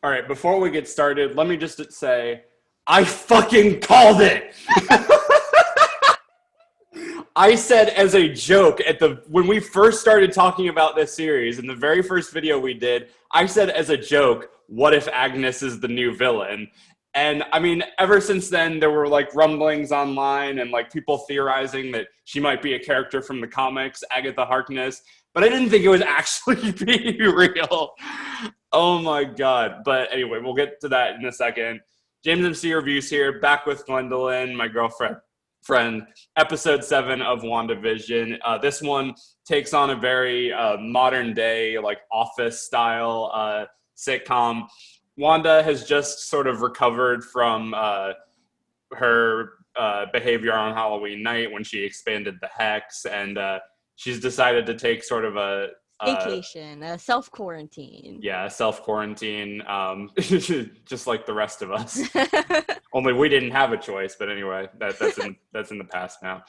All right, before we get started, let me just say, I fucking called it. I said as a joke when we first started talking about this series in the very first video we did, I said as a joke, what if Agnes is the new villain? And I mean, ever since then, there were like rumblings online and like people theorizing that she might be a character from the comics, Agatha Harkness, but I didn't think it would actually be real. Oh my God. But anyway, we'll get to that in a second. James MC Reviews here, back with Gwendolyn, my girlfriend. Episode 7 of Wandavision. This one takes on a very modern day, like office style sitcom. Wanda has just sort of recovered from her behavior on Halloween night when she expanded the hex, and she's decided to take sort of a vacation, a self-quarantine. Yeah, self-quarantine, just like the rest of us. Only we didn't have a choice, but anyway, that's in the past now.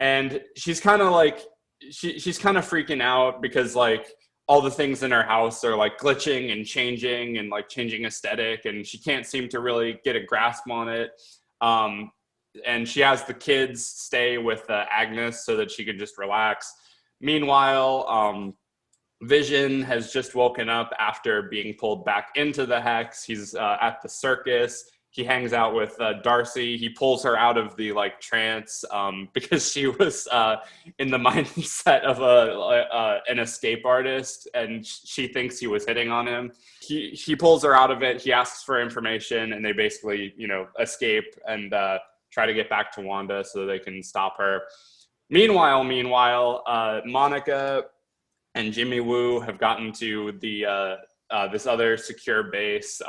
And she's kind of like, she's kind of freaking out because like all the things in her house are like glitching and like changing aesthetic, and she can't seem to really get a grasp on it. And she has the kids stay with Agnes so that she can just relax. Meanwhile, Vision has just woken up after being pulled back into the hex. He's at the circus. He hangs out with Darcy. He pulls her out of the like trance because she was in the mindset of an escape artist, and she thinks he was hitting on him. He pulls her out of it. He asks for information, and they basically, escape and try to get back to Wanda so they can stop her. Meanwhile, Monica and Jimmy Woo have gotten to the this other secure base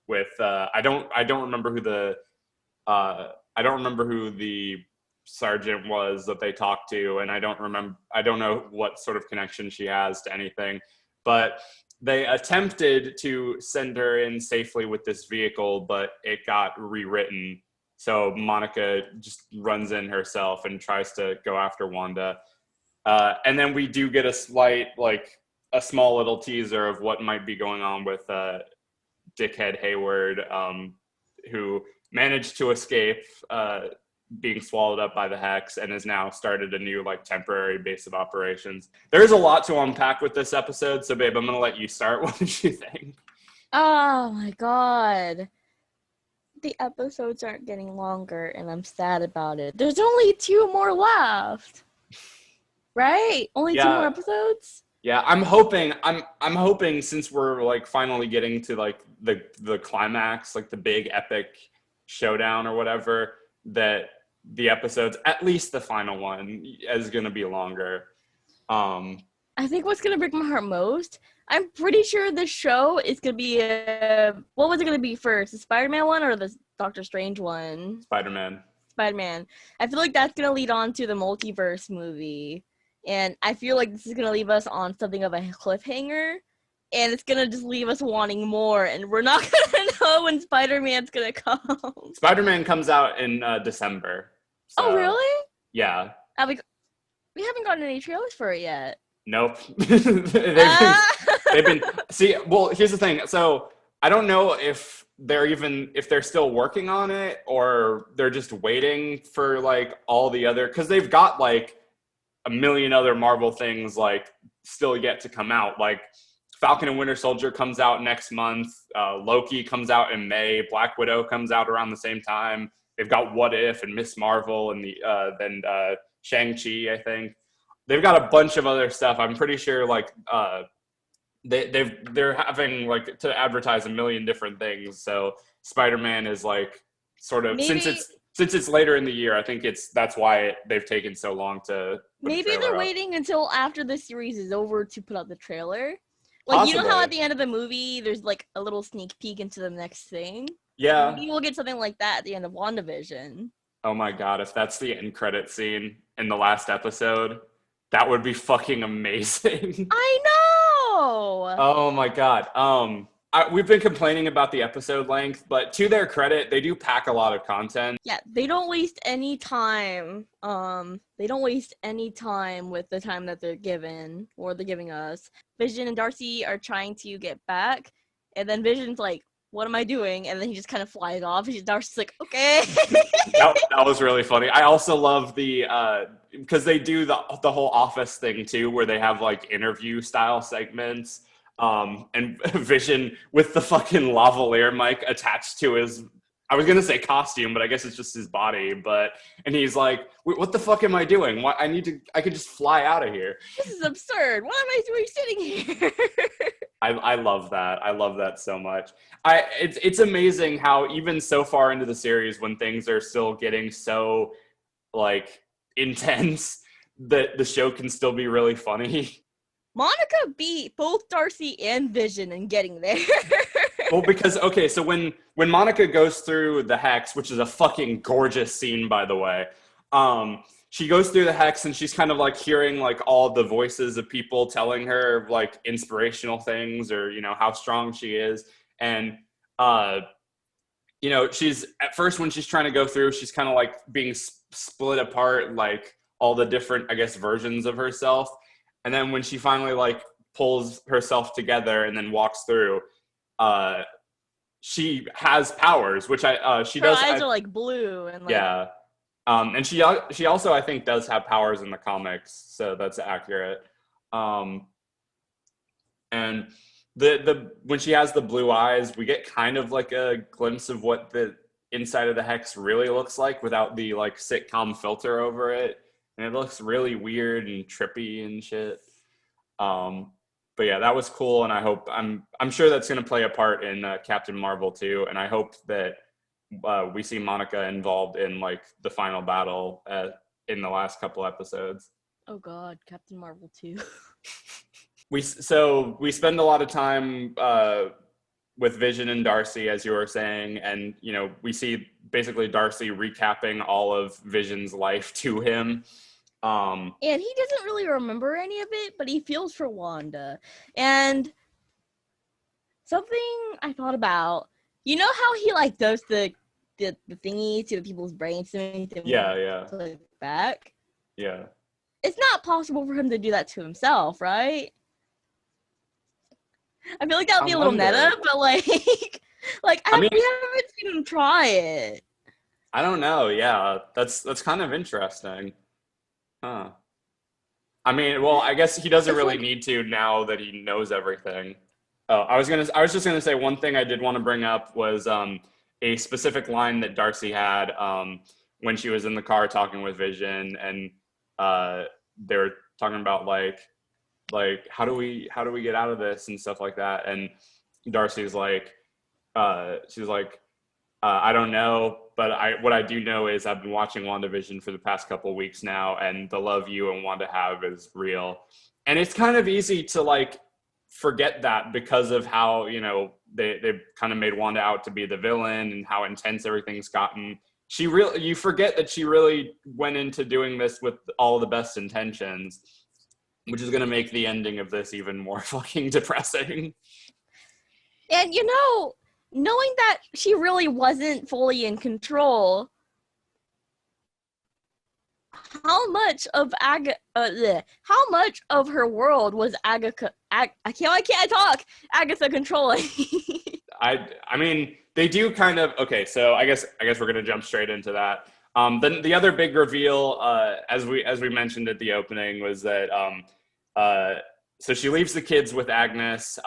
with I don't remember who the sergeant was that they talked to, and I don't know what sort of connection she has to anything, but they attempted to send her in safely with this vehicle, but it got rewritten. So Monica just runs in herself and tries to go after Wanda. And then we do get a small little teaser of what might be going on with Dickhead Hayward, who managed to escape being swallowed up by the hex and has now started a new temporary base of operations. There's a lot to unpack with this episode, so babe, I'm going to let you start. What did you think? Oh my God. The episodes aren't getting longer, and I'm sad about it. There's only 2 more left, right? Only 2 more episodes. Yeah, I'm hoping since we're finally getting to the climax, the big epic showdown or whatever, that the episodes, at least the final one, is going to be longer. I think what's going to break my heart most, I'm pretty sure the show is going to be what was it going to be first, the Spider-Man one or the Doctor Strange one? Spider-Man. I feel like that's going to lead on to the multiverse movie, and I feel like this is going to leave us on something of a cliffhanger, and it's going to just leave us wanting more, and we're not going to know when Spider-Man's going to come. Spider-Man comes out in December. So, oh, really? Yeah. We haven't gotten any trailers for it yet. Nope. they've been see, well, here's the thing. So I don't know if they're still working on it, or they're just waiting for all the other, because they've got a million other Marvel things still yet to come out. Falcon and Winter Soldier comes out next month. Loki comes out in May. Black Widow comes out around the same time. They've got What If and Miss Marvel and then Shang-Chi, I think. They've got a bunch of other stuff. I'm pretty sure they're having to advertise a million different things. So Spider-Man is sort of, maybe, since it's later in the year, I think that's why they've taken so long to maybe they're waiting until after the series is over to put out the trailer. Possibly. You know how at the end of the movie there's a little sneak peek into the next thing? Yeah. Maybe we'll get something like that at the end of WandaVision. Oh my God, if that's the end credit scene in the last episode, that would be fucking amazing. I know! Oh my God. We've been complaining about the episode length, but to their credit, they do pack a lot of content. Yeah, they don't waste any time. They don't waste any time with the time that they're given, or they're giving us. Vision and Darcy are trying to get back, And then Vision's like, what am I doing? And then he just kind of flies off. And Darcy's like, okay. That was really funny. I also love the because they do the whole office thing too, where they have like interview style segments. And Vision with the fucking lavalier mic attached to his, I was gonna say costume, but I guess it's just his body. And he's like, "What the fuck am I doing? What I could just fly out of here." This is absurd. Why am I doing sitting here? I love that. I love that so much. It's amazing how even so far into the series, when things are still getting so like intense, that the show can still be really funny. Monica beat both Darcy and Vision in getting there. Well, because so when Monica goes through the hex, which is a fucking gorgeous scene, by the way, she goes through the hex and she's kind of like hearing like all the voices of people telling her like inspirational things, or how strong she is. And she's at first, when she's trying to go through, she's kind of like being split apart, like all the different, I guess, versions of herself. And then when she finally like pulls herself together and then walks through, she has powers, which she does. Her eyes are like blue and like, yeah. And she also, I think, does have powers in the comics, so that's accurate. And the when she has the blue eyes, we get kind of like a glimpse of what the inside of the hex really looks like without the like sitcom filter over it, and it looks really weird and trippy and shit. But yeah, that was cool, and I'm sure that's going to play a part in Captain Marvel too, and I hope that we see Monica involved in like the final battle in the last couple episodes. Oh God, Captain Marvel 2. We spend a lot of time with Vision and Darcy, as you were saying, and we see basically Darcy recapping all of Vision's life to him. And he doesn't really remember any of it, but he feels for Wanda. And something I thought about, how he like does the thingy to the people's brains to make them click back? Yeah. It's not possible for him to do that to himself, right? I feel like that would be a little meta, but like we haven't seen him try it. I don't know. Yeah, that's kind of interesting. Huh. I mean, well, I guess he doesn't really need to now that he knows everything. Oh, I was just gonna say one thing I did want to bring up was a specific line that Darcy had when she was in the car talking with Vision, and they were talking about like how do we get out of this and stuff like that. And Darcy's like, she's like, I don't know, but what I do know is I've been watching WandaVision for the past couple of weeks now, and the love you and Wanda have is real. And it's kind of easy to like forget that because of how they kind of made Wanda out to be the villain and how intense everything's gotten. You forget that she really went into doing this with all the best intentions, which is going to make the ending of this even more fucking depressing. And knowing that she really wasn't fully in control, how much of her world was Agatha controlling? I mean, they do kind of. Okay, so I guess we're gonna jump straight into that. Then the other big reveal, as we mentioned at the opening, was that so she leaves the kids with Agnes.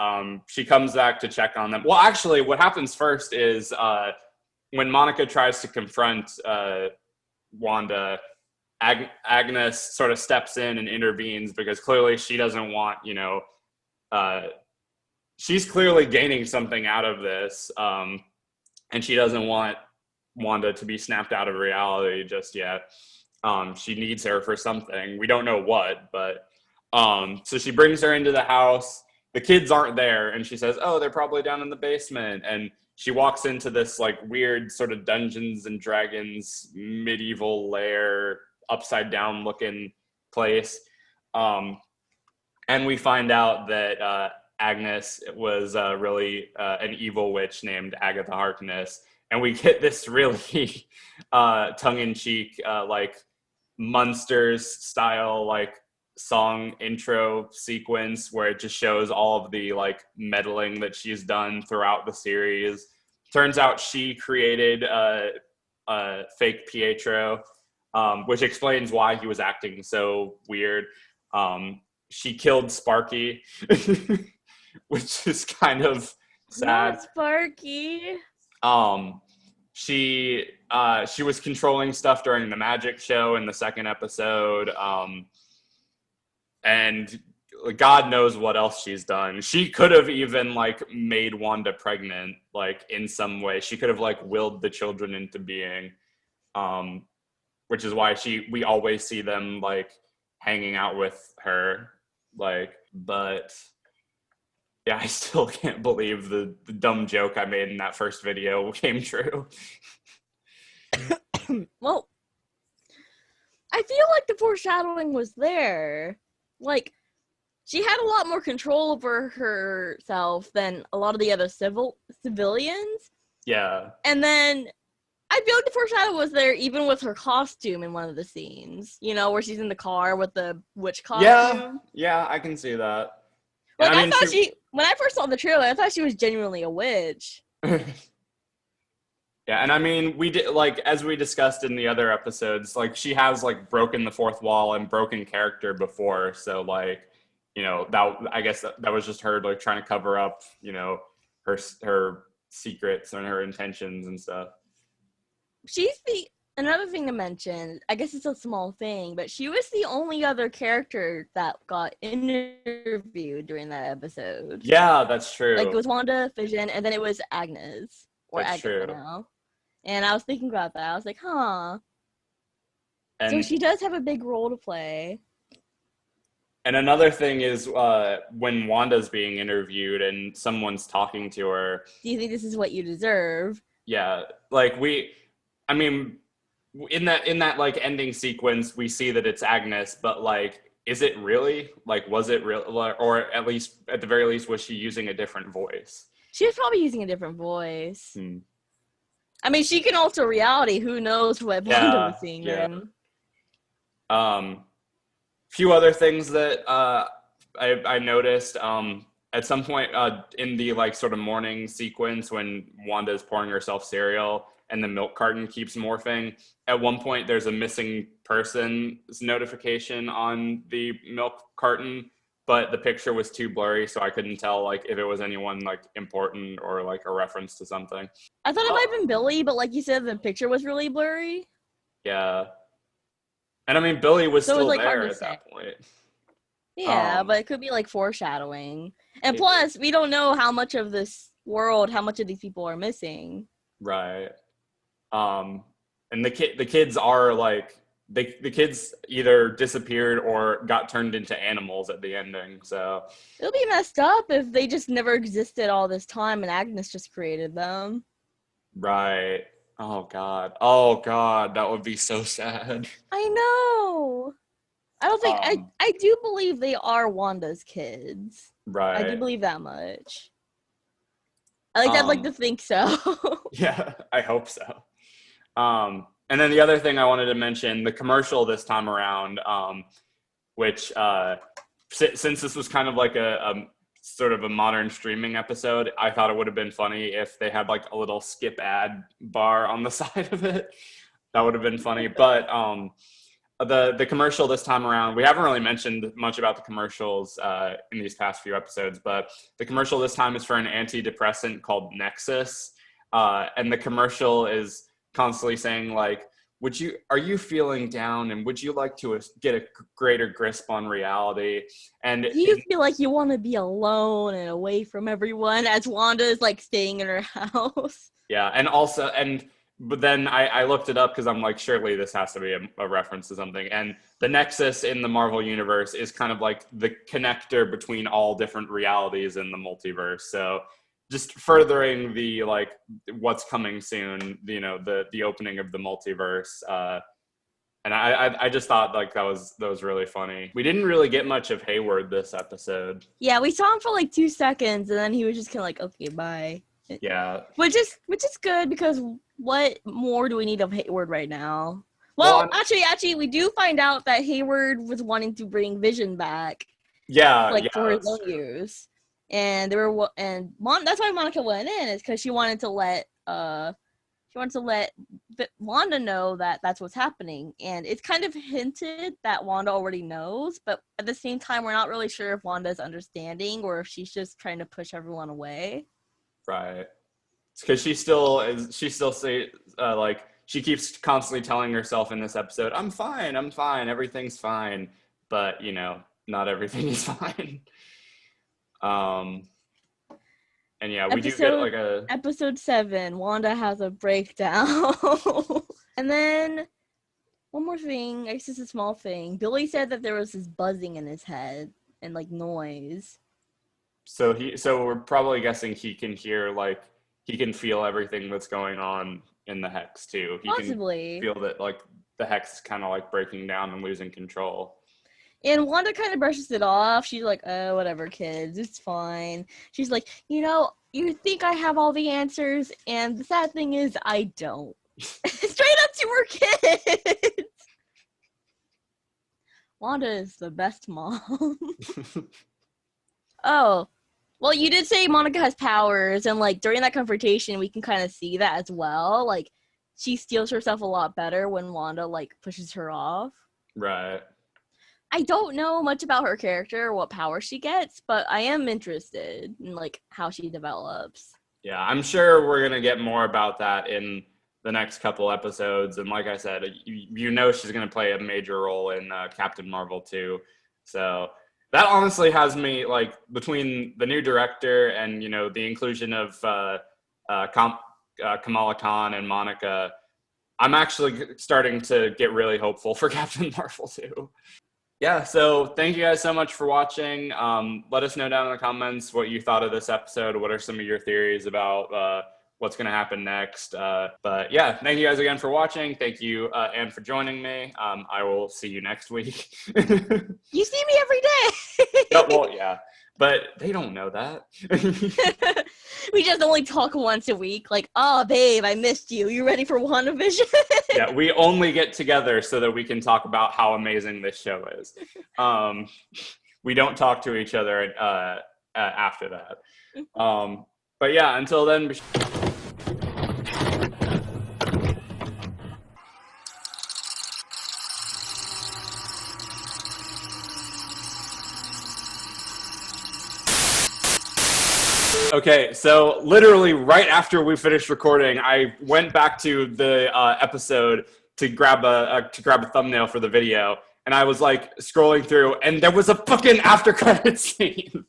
She comes back to check on them. Well, actually, what happens first is when Monica tries to confront Wanda, Agnes sort of steps in and intervenes because clearly she doesn't want, she's clearly gaining something out of this, and she doesn't want Wanda to be snapped out of reality just yet. She needs her for something. We don't know what, but so she brings her into the house. The kids aren't there, and she says, "Oh, they're probably down in the basement." And she walks into this like weird sort of Dungeons and Dragons medieval lair, upside down looking place. And we find out that Agnes was really an evil witch named Agatha Harkness. And we get this really tongue-in-cheek, like Munsters style, like song intro sequence where it just shows all of the like meddling that she's done throughout the series. Turns out she created a fake Pietro, which explains why he was acting so weird. She killed Sparky, which is kind of sad. Not Sparky. She was controlling stuff during the magic show in the second episode. And God knows what else she's done. She could have even like made Wanda pregnant, like in some way. She could have like willed the children into being, which is why we always see them like hanging out with her, like. But yeah, I still can't believe the dumb joke I made in that first video came true. Well, I feel like the foreshadowing was there. Like, she had a lot more control over herself than a lot of the other civilians. Yeah. And then I feel like the foreshadow was there even with her costume in one of the scenes. You know, where she's in the car with the witch costume. Yeah, I can see that. Like, I thought when I first saw the trailer, I thought she was genuinely a witch. Yeah, and I mean, we did, like, as we discussed in the other episodes, like, she has, like, broken the fourth wall and broken character before, so, like, you know, I guess that was just her, like, trying to cover up, you know, her secrets and her intentions and stuff. Another thing to mention, I guess it's a small thing, but she was the only other character that got interviewed during that episode. Yeah, that's true. Like, it was WandaVision, and then it was Agnes. Or that's Agatha true. now. And I was thinking about that. I was like, huh. And so she does have a big role to play. And another thing is when Wanda's being interviewed and someone's talking to her. Do you think this is what you deserve? Yeah, like I mean, in that like ending sequence, we see that it's Agnes, but like, is it really? Like, was it real? Or at the very least, was she using a different voice? She was probably using a different voice. I mean, she can alter reality. Who knows what Wanda was seeing then? Few other things that I noticed. At some point in the like sort of morning sequence when Wanda is pouring herself cereal and the milk carton keeps morphing, at one point there's a missing person's notification on the milk carton, but the picture was too blurry, so I couldn't tell like if it was anyone like important or like a reference to something. I thought it might have been Billy, but like you said, the picture was really blurry. Yeah. And I mean, Billy was still like there at that point. Yeah, but it could be like foreshadowing. And plus, we don't know how much of this world, how much of these people are missing. Right. And the kids are like, the kids either disappeared or got turned into animals at the ending. So it'll be messed up if they just never existed all this time and Agnes just created them. Right. Oh God, that would be so sad. I know. I don't think I do believe they are Wanda's kids. Right. I do believe that much. I'd like to think so. Yeah, I hope so. And then the other thing I wanted to mention, the commercial this time around, which since this was kind of like a sort of a modern streaming episode, I thought it would have been funny if they had like a little skip ad bar on the side of it. That would have been funny. But the commercial this time around, we haven't really mentioned much about the commercials in these past few episodes, but the commercial this time is for an antidepressant called Nexus. And the commercial is constantly saying like, are you feeling down and would you like to get a greater grasp on reality? And do you feel like you want to be alone and away from everyone as Wanda is like staying in her house? Yeah. But then I looked it up because I'm like, surely this has to be a reference to something. And the Nexus in the Marvel universe is kind of like the connector between all different realities in the multiverse. So just furthering the like what's coming soon, you know, the opening of the multiverse. And I just thought like that was really funny. We didn't really get much of Hayward this episode. Yeah, we saw him for like 2 seconds and then he was just kind of like, okay, bye. Yeah. Which is good because what more do we need of Hayward right now? Well, actually, we do find out that Hayward was wanting to bring Vision back, for his own use, and that's why Monica went in, is because she wanted to let Wanda know that that's what's happening, and it's kind of hinted that Wanda already knows, but at the same time, we're not really sure if Wanda's understanding or if she's just trying to push everyone away. Right. It's because she keeps constantly telling herself in this episode, I'm fine, everything's fine, but not everything is fine. And yeah, we do get like episode 7, Wanda has a breakdown. And then one more thing, I guess it's a small thing. Billy said that there was this buzzing in his head and like noise. So we're probably guessing he can hear, like, he can feel everything that's going on in the hex too. He Possibly. can feel that like the hex is kind of like breaking down and losing control. And Wanda kind of brushes it off. She's like, oh, whatever, kids, it's fine. She's like, you think I have all the answers, and the sad thing is I don't. Straight up to her kids. Wanda is the best mom. Oh, well, you did say Monica has powers, and like during that confrontation, we can kind of see that as well. Like, she steals herself a lot better when Wanda like pushes her off. Right. I don't know much about her character or what power she gets, but I am interested in like how she develops. Yeah, I'm sure we're gonna get more about that in the next couple episodes. And like I said, she's gonna play a major role in Captain Marvel too. So that honestly has me, like, between the new director and the inclusion of Kamala Khan and Monica, I'm actually starting to get really hopeful for Captain Marvel too. Yeah, so thank you guys so much for watching. Let us know down in the comments what you thought of this episode. What are some of your theories about what's going to happen next? But yeah, thank you guys again for watching. Thank you, Anne, for joining me. I will see you next week. You see me every day. Yeah, but they don't know that. We just only talk once a week. Like, oh, babe, I missed you. You ready for Wandavision? Yeah, we only get together so that we can talk about how amazing this show is. We don't talk to each other after that. But yeah, until then. Okay, so literally right after we finished recording, I went back to the episode to grab a thumbnail for the video, and I was like scrolling through, and there was a fucking after credit scene.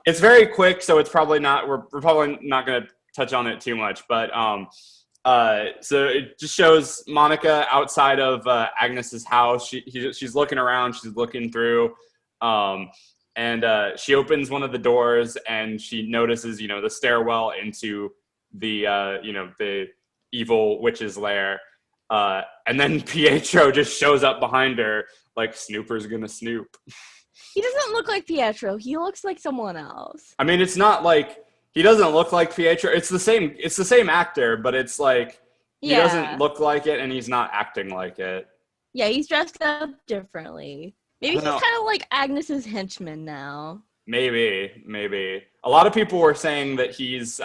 It's very quick, so it's probably not. We're probably not going to touch on it too much, but so it just shows Monica outside of Agnes's house. She's looking around. She's looking through. And she opens one of the doors, and she notices, the stairwell into the, the evil witch's lair. And then Pietro just shows up behind her, like, Snooper's gonna snoop. He doesn't look like Pietro. He looks like someone else. I mean, it's not like he doesn't look like Pietro. It's the same actor, but it's like he doesn't look like it, and he's not acting like it. Yeah, he's dressed up differently. Maybe he's kind of like Agnes's henchman now. Maybe. A lot of people were saying that he's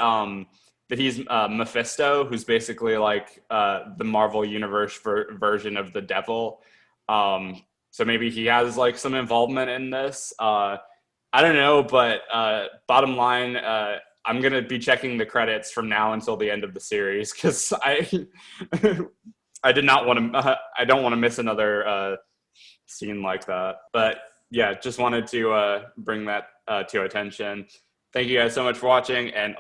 Mephisto, who's basically like the Marvel Universe version of the devil. So maybe he has like some involvement in this. I don't know, but bottom line, I'm gonna be checking the credits from now until the end of the series because I don't want to miss another scene like that. But yeah, just wanted to bring that to attention. Thank you guys so much for watching, and